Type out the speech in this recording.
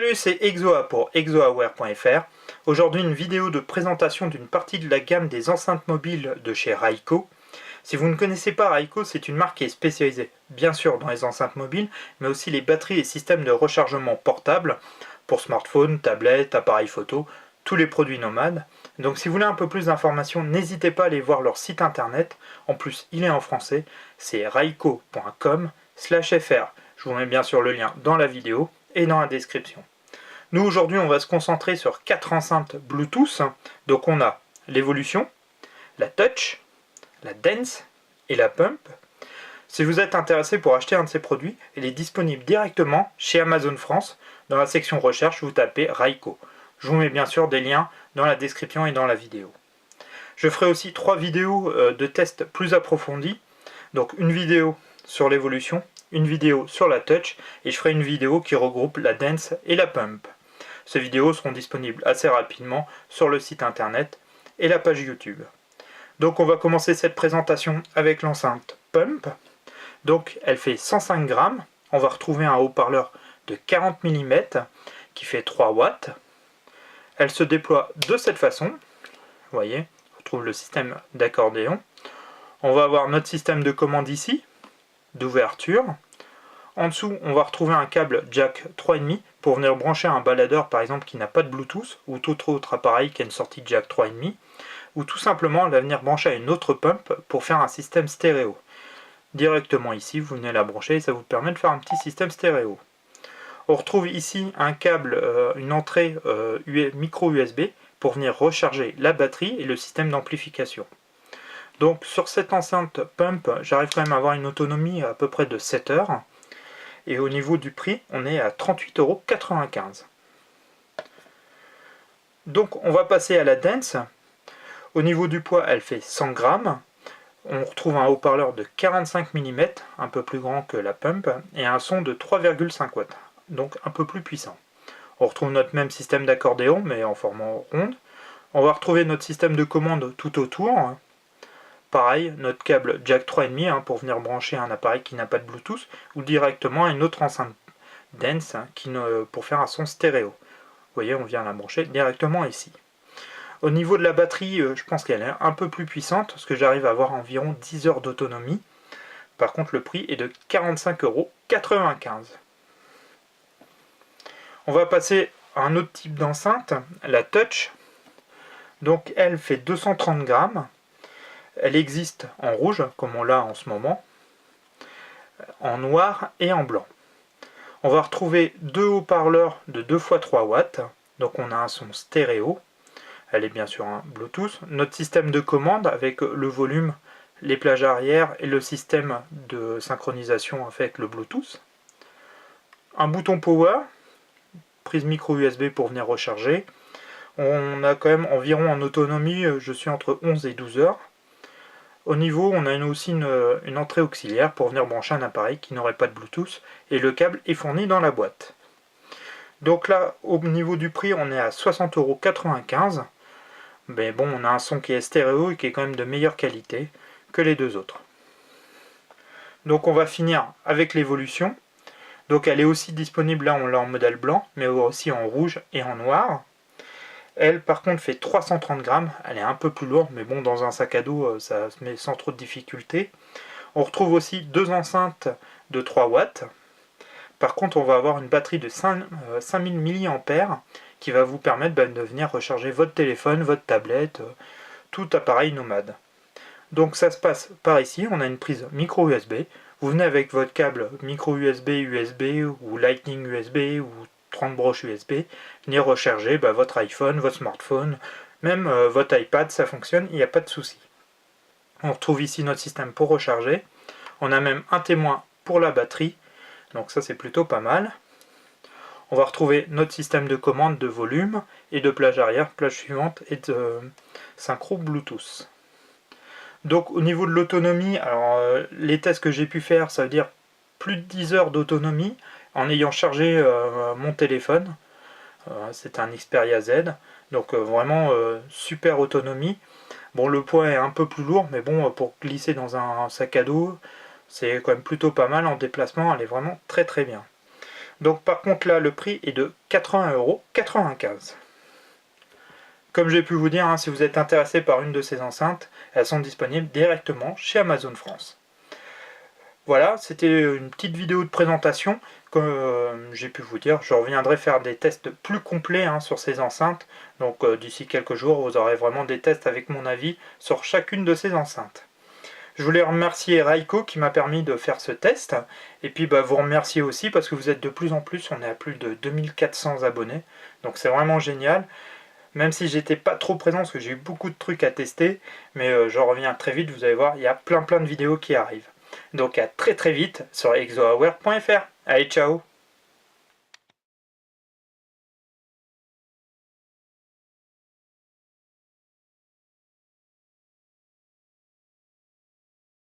Salut, c'est Exoa pour exoaware.fr. Aujourd'hui, une vidéo de présentation d'une partie de la gamme des enceintes mobiles de chez Raiko. Si vous ne connaissez pas Raiko, c'est une marque qui est spécialisée bien sûr dans les enceintes mobiles, mais aussi les batteries et systèmes de rechargement portables pour smartphones, tablettes, appareils photo, tous les produits nomades. Donc si vous voulez un peu plus d'informations, n'hésitez pas à aller voir leur site internet. En plus, il est en français, c'est raiko.com/fr. Je vous mets bien sûr le lien dans la vidéo et dans la description. Nous aujourd'hui on va se concentrer sur 4 enceintes Bluetooth. Donc on a l'évolution, la touch, la dance et la pump. Si vous êtes intéressé pour acheter un de ces produits, il est disponible directement chez Amazon France. Dans la section recherche, vous tapez Raiko. Je vous mets bien sûr des liens dans la description et dans la vidéo. Je ferai aussi 3 vidéos de tests plus approfondis. Donc une vidéo sur l'évolution, une vidéo sur la touch et je ferai une vidéo qui regroupe la dance et la pump. Ces vidéos seront disponibles assez rapidement sur le site internet et la page YouTube. Donc on va commencer cette présentation avec l'enceinte pump. Donc elle fait 105 grammes. On va retrouver un haut-parleur de 40 mm qui fait 3 watts. Elle se déploie de cette façon. Vous voyez, on retrouve le système d'accordéon. On va avoir notre système de commande ici, d'ouverture. En dessous, on va retrouver un câble jack 3,5 pour venir brancher un baladeur par exemple qui n'a pas de Bluetooth ou tout autre appareil qui a une sortie jack 3,5 ou tout simplement on va venir brancher à une autre pump pour faire un système stéréo. Directement ici, vous venez la brancher et ça vous permet de faire un petit système stéréo. On retrouve ici un câble, une entrée micro USB pour venir recharger la batterie et le système d'amplification. Donc sur cette enceinte pump, j'arrive quand même à avoir une autonomie à peu près de 7 heures. Et au niveau du prix, on est à 38,95 €. Donc on va passer à la dance. Au niveau du poids, elle fait 100 grammes. On retrouve un haut-parleur de 45 mm, un peu plus grand que la pump, et un son de 3,5 watts, donc un peu plus puissant. On retrouve notre même système d'accordéon, mais en format ronde. On va retrouver notre système de commande tout autour. Pareil, notre câble jack 3,5 pour venir brancher un appareil qui n'a pas de Bluetooth ou directement à une autre enceinte dance pour faire un son stéréo. Vous voyez, on vient la brancher directement ici. Au niveau de la batterie, je pense qu'elle est un peu plus puissante parce que j'arrive à avoir environ 10 heures d'autonomie. Par contre, le prix est de 45,95 €. On va passer à un autre type d'enceinte, la touch. Donc elle fait 230 grammes. Elle existe en rouge, comme on l'a en ce moment, en noir et en blanc. On va retrouver deux haut-parleurs de 2 x 3 watts, donc on a un son stéréo. Elle est bien sûr un Bluetooth. Notre système de commande avec le volume, les plages arrière et le système de synchronisation avec le Bluetooth. Un bouton power, prise micro USB pour venir recharger. On a quand même environ en autonomie, je suis entre 11 et 12 heures. Au niveau, on a aussi une entrée auxiliaire pour venir brancher un appareil qui n'aurait pas de Bluetooth et le câble est fourni dans la boîte. Donc là, au niveau du prix, on est à 60,95 €. Mais bon, on a un son qui est stéréo et qui est quand même de meilleure qualité que les deux autres. Donc on va finir avec l'évolution. Donc elle est aussi disponible, là on l'a en modèle blanc, mais aussi en rouge et en noir. Elle, par contre, fait 330 grammes. Elle est un peu plus lourde, mais bon, dans un sac à dos, ça se met sans trop de difficulté. On retrouve aussi deux enceintes de 3 watts. Par contre, on va avoir une batterie de 5000 mAh qui va vous permettre de venir recharger votre téléphone, votre tablette, tout appareil nomade. Donc ça se passe par ici. On a une prise micro USB. Vous venez avec votre câble micro USB, USB ou Lightning USB ou 30 broches USB, venir recharger votre iPhone, votre smartphone, même votre iPad, ça fonctionne, il n'y a pas de souci. On retrouve ici notre système pour recharger. On a même un témoin pour la batterie, donc ça c'est plutôt pas mal. On va retrouver notre système de commande de volume et de plage arrière, plage suivante et de synchro Bluetooth. Donc au niveau de l'autonomie, alors les tests que j'ai pu faire, ça veut dire plus de 10 heures d'autonomie en ayant chargé mon téléphone. C'est un Xperia Z, donc vraiment super autonomie. Bon, le poids est un peu plus lourd, mais bon, pour glisser dans un sac à dos, c'est quand même plutôt pas mal en déplacement, elle est vraiment très très bien. Donc par contre là, le prix est de 80,95 €. Comme j'ai pu vous dire, si vous êtes intéressé par une de ces enceintes, elles sont disponibles directement chez Amazon France. Voilà, c'était une petite vidéo de présentation. Comme j'ai pu vous dire, je reviendrai faire des tests plus complets sur ces enceintes. Donc d'ici quelques jours, vous aurez vraiment des tests avec mon avis sur chacune de ces enceintes. Je voulais remercier Raiko qui m'a permis de faire ce test. Et puis vous remercier aussi parce que vous êtes de plus en plus, on est à plus de 2400 abonnés. Donc c'est vraiment génial. Même si j'étais pas trop présent parce que j'ai eu beaucoup de trucs à tester. Mais je reviens très vite, vous allez voir, il y a plein de vidéos qui arrivent. Donc à très vite sur exoaware.fr. Allez, ciao!